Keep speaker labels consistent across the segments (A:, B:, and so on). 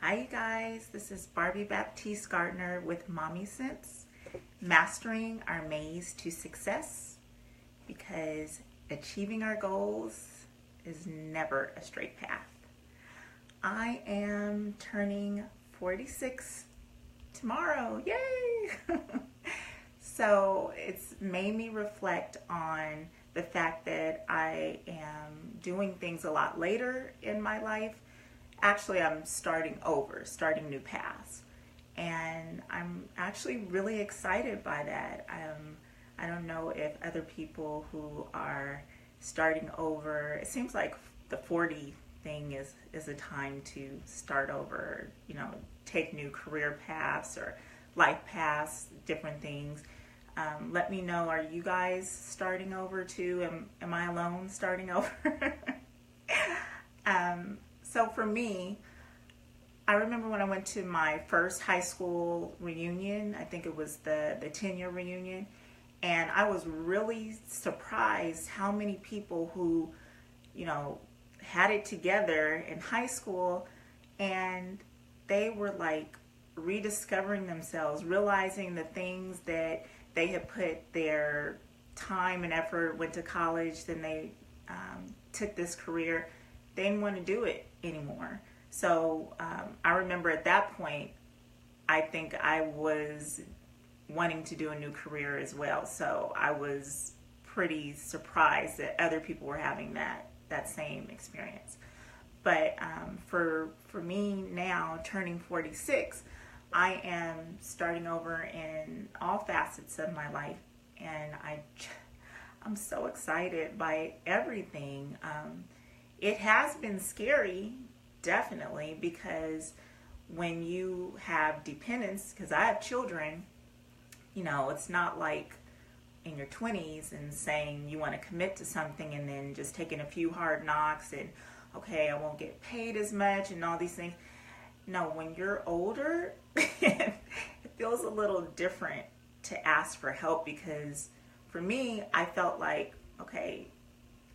A: Hi, you guys. This is Barbie Baptiste Gardner with Mommy Sense, mastering our maze to success because achieving our goals is never a straight path. I am turning 46 tomorrow. Yay! So it's made me reflect on the fact that I am doing things a lot later in my life. Actually, I'm starting over, starting new paths. And I'm actually really excited by that. I don't know if other people who are starting over, it seems like the 40 thing is a time to start over, take new career paths or life paths, different things. Let me know, are you guys starting over too? Am I alone starting over? So for me, I remember when I went to my first high school reunion, I think it was the 10-year reunion, and I was really surprised how many people who, had it together in high school, and they were like rediscovering themselves, realizing the things that they had put their time and effort, went to college, then they took this career. They didn't want to do it anymore. So I remember at that point, I think I was wanting to do a new career as well. So I was pretty surprised that other people were having that same experience. But for me now, turning 46, I am starting over in all facets of my life, and I'm so excited by everything. It has been scary, definitely, because when you have dependents, because I have children, it's not like in your 20s and saying you want to commit to something and then just taking a few hard knocks and, okay, I won't get paid as much and all these things. No, when you're older, it feels a little different to ask for help, because for me, I felt like, okay,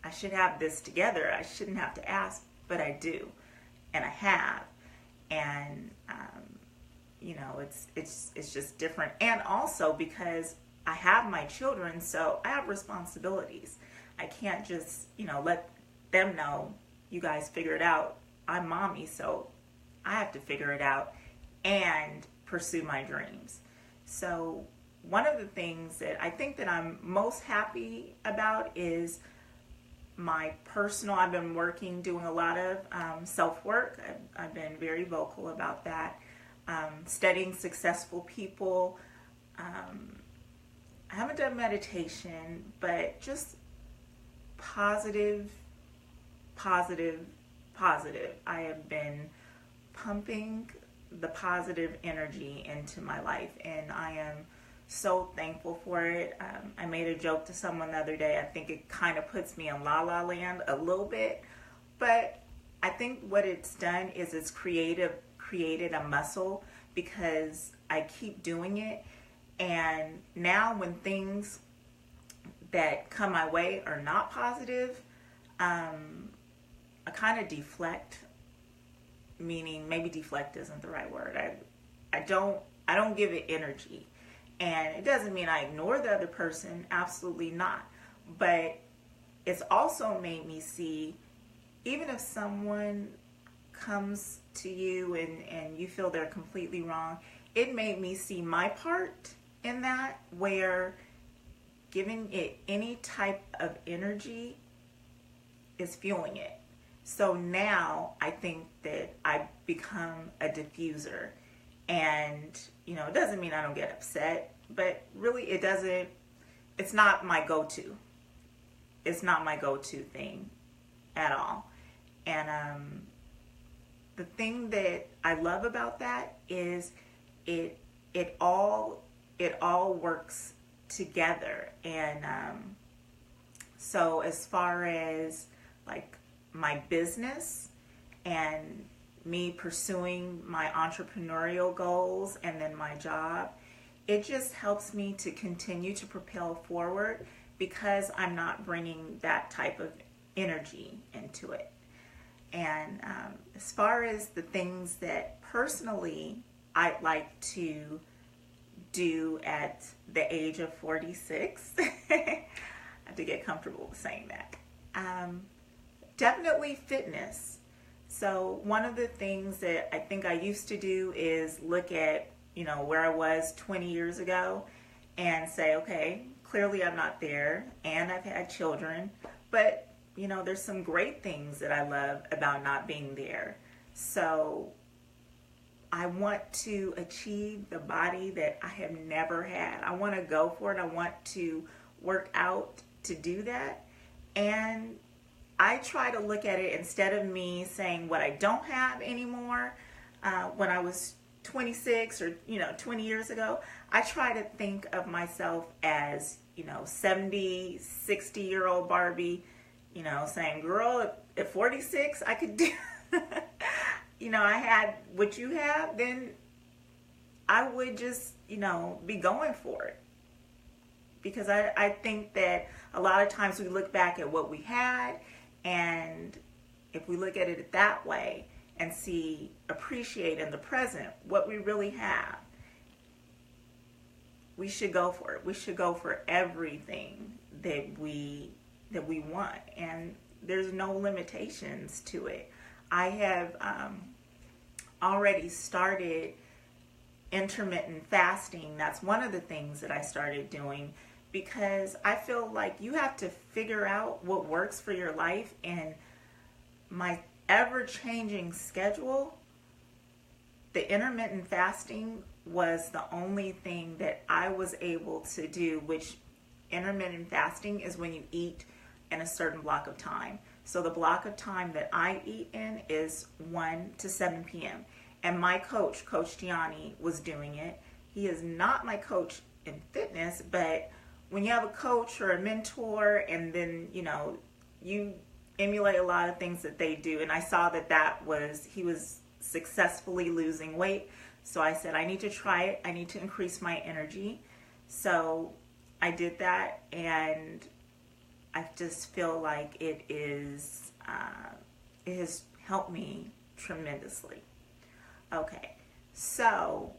A: I should have this together. I shouldn't have to ask, but I do, and I have, and it's just different. And also because I have my children, so I have responsibilities. I can't just let them know, you guys figure it out. I'm mommy, so I have to figure it out and pursue my dreams. So one of the things that I think that I'm most happy about is my personal, I've been doing a lot of self-work. I've been very vocal about that. Studying successful people. I haven't done meditation, but just positive, positive, positive. I have been pumping the positive energy into my life, and I am so thankful for it. I made a joke to someone the other day. I think it kind of puts me in la la land a little bit, but I think what it's done is it's created a muscle, because I keep doing it, and now when things that come my way are not positive, I kind of deflect. Meaning, maybe deflect isn't the right word. I don't give it energy. And it doesn't mean I ignore the other person, absolutely not. But it's also made me see, even if someone comes to you and you feel they're completely wrong, it made me see my part in that, where giving it any type of energy is fueling it. So now I think that I've become a diffuser. And, it doesn't mean I don't get upset, but really it's not my go-to. It's not my go-to thing at all. And the thing that I love about that is it all works together. And so as far as like my business and me pursuing my entrepreneurial goals and then my job, it just helps me to continue to propel forward, because I'm not bringing that type of energy into it. And as far as the things that personally I'd like to do at the age of 46, I have to get comfortable with saying that. Definitely fitness. So one of the things that I think I used to do is look at, where I was 20 years ago and say, okay, clearly I'm not there and I've had children, but there's some great things that I love about not being there. So I want to achieve the body that I have never had. I want to go for it. I want to work out to do that. And I try to look at it, instead of me saying what I don't have anymore, when I was 26 or 20 years ago, I try to think of myself as 70, 60-year-old Barbie, saying, girl, at 46 I could do I had what you have, then I would just be going for it. Because I think that a lot of times we look back at what we had, and if we look at it that way and appreciate in the present what we really have, we should go for it. We should go for everything that we want, and there's no limitations to it. I have already started intermittent fasting. That's one of the things that I started doing, because I feel like you have to figure out what works for your life. And my ever-changing schedule, the intermittent fasting was the only thing that I was able to do, which intermittent fasting is when you eat in a certain block of time. So the block of time that I eat in is 1 to 7 p.m. And my coach, Coach Gianni, was doing it. He is not my coach in fitness, but when you have a coach or a mentor, and then, you emulate a lot of things that they do. And I saw that he was successfully losing weight. So I said, I need to try it. I need to increase my energy. So I did that, and I just feel like it has helped me tremendously. Okay, so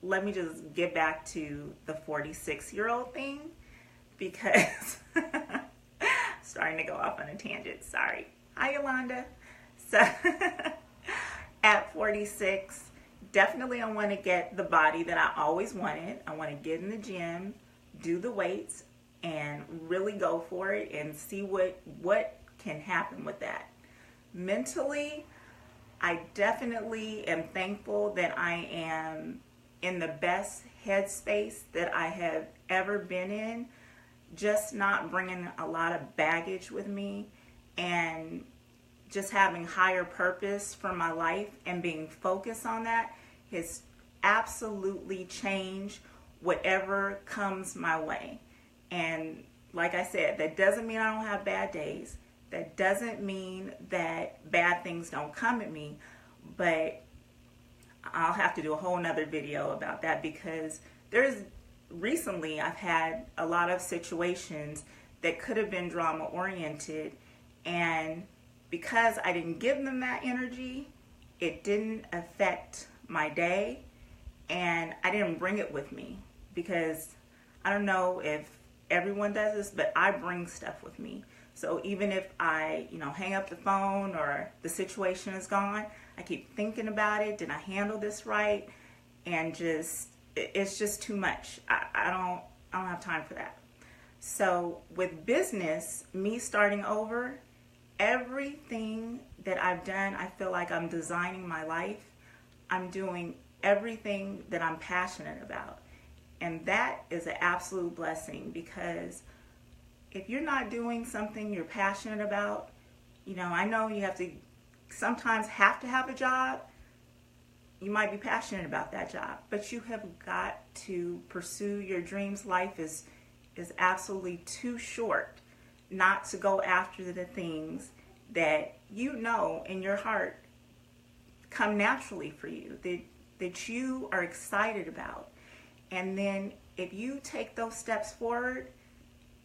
A: let me just get back to the 46-year-old thing, because starting to go off on a tangent. Sorry. Hi, Yolanda. So at 46, definitely I want to get the body that I always wanted. I want to get in the gym, do the weights, and really go for it and see what can happen with that. Mentally, I definitely am thankful that I am in the best headspace that I have ever been in, just not bringing a lot of baggage with me, and just having higher purpose for my life and being focused on that has absolutely changed whatever comes my way. And like I said, that doesn't mean I don't have bad days. That doesn't mean that bad things don't come at me, but I'll have to do a whole nother video about that, because recently I've had a lot of situations that could have been drama oriented, and because I didn't give them that energy, it didn't affect my day, and I didn't bring it with me, because I don't know if everyone does this, but I bring stuff with me. So even if I, hang up the phone or the situation is gone, I keep thinking about it. Did I handle this right? And it's just too much. I don't have time for that. So with business, me starting over, everything that I've done, I feel like I'm designing my life. I'm doing everything that I'm passionate about. And that is an absolute blessing, because if you're not doing something you're passionate about, I know you sometimes have to have a job. You might be passionate about that job, but you have got to pursue your dreams. Life is absolutely too short not to go after the things that in your heart come naturally for you, that you are excited about. And then if you take those steps forward,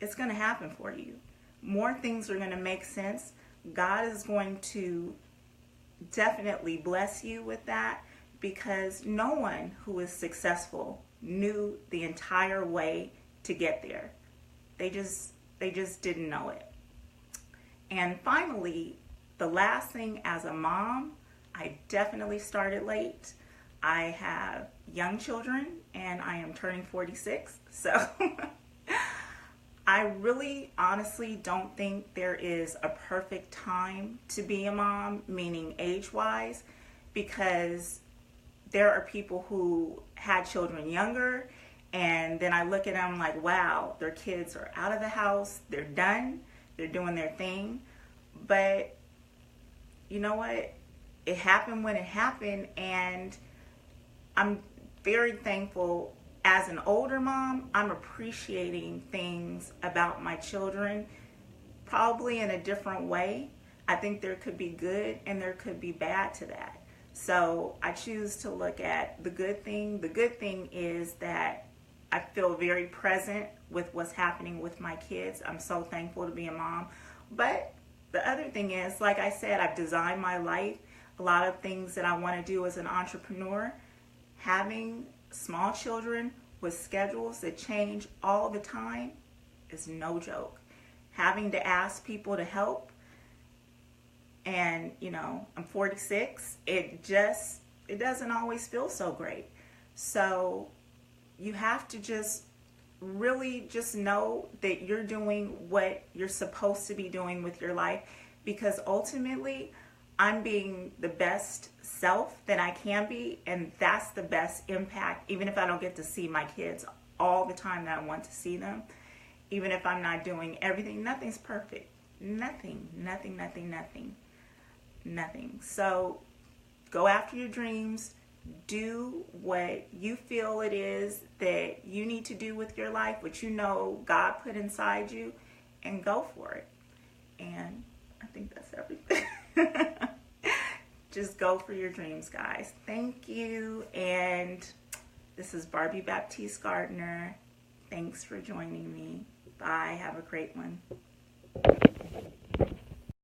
A: it's going to happen for you. More things are going to make sense. God is going to definitely bless you with that, because no one who is successful knew the entire way to get there. They just didn't know it. And finally, the last thing, as a mom, I definitely started late. I have young children and I am turning 46. So I really honestly don't think there is a perfect time to be a mom, meaning age-wise, because there are people who had children younger, and then I look at them like, wow, their kids are out of the house, they're done, they're doing their thing. But you know what? It happened when it happened, and I'm very thankful. As an older mom, I'm appreciating things about my children probably in a different way. I think there could be good and there could be bad to that. So I choose to look at the good thing. The good thing is that I feel very present with what's happening with my kids. I'm so thankful to be a mom. But the other thing is, like I said, I've designed my life. A lot of things that I want to do as an entrepreneur. Having small children with schedules that change all the time is no joke. Having to ask people to help, and I'm 46, it doesn't always feel so great. So you have to just really just know that you're doing what you're supposed to be doing with your life, because ultimately I'm being the best self that I can be, and that's the best impact. Even if I don't get to see my kids all the time that I want to see them, even if I'm not doing everything, nothing's perfect. Nothing. So go after your dreams. Do what you feel it is that you need to do with your life, what you know God put inside you, and go for it. And I think that's everything. Just go for your dreams, guys. Thank you. And this is Barbie Baptiste Gardner. Thanks for joining me. Bye. Have a great one.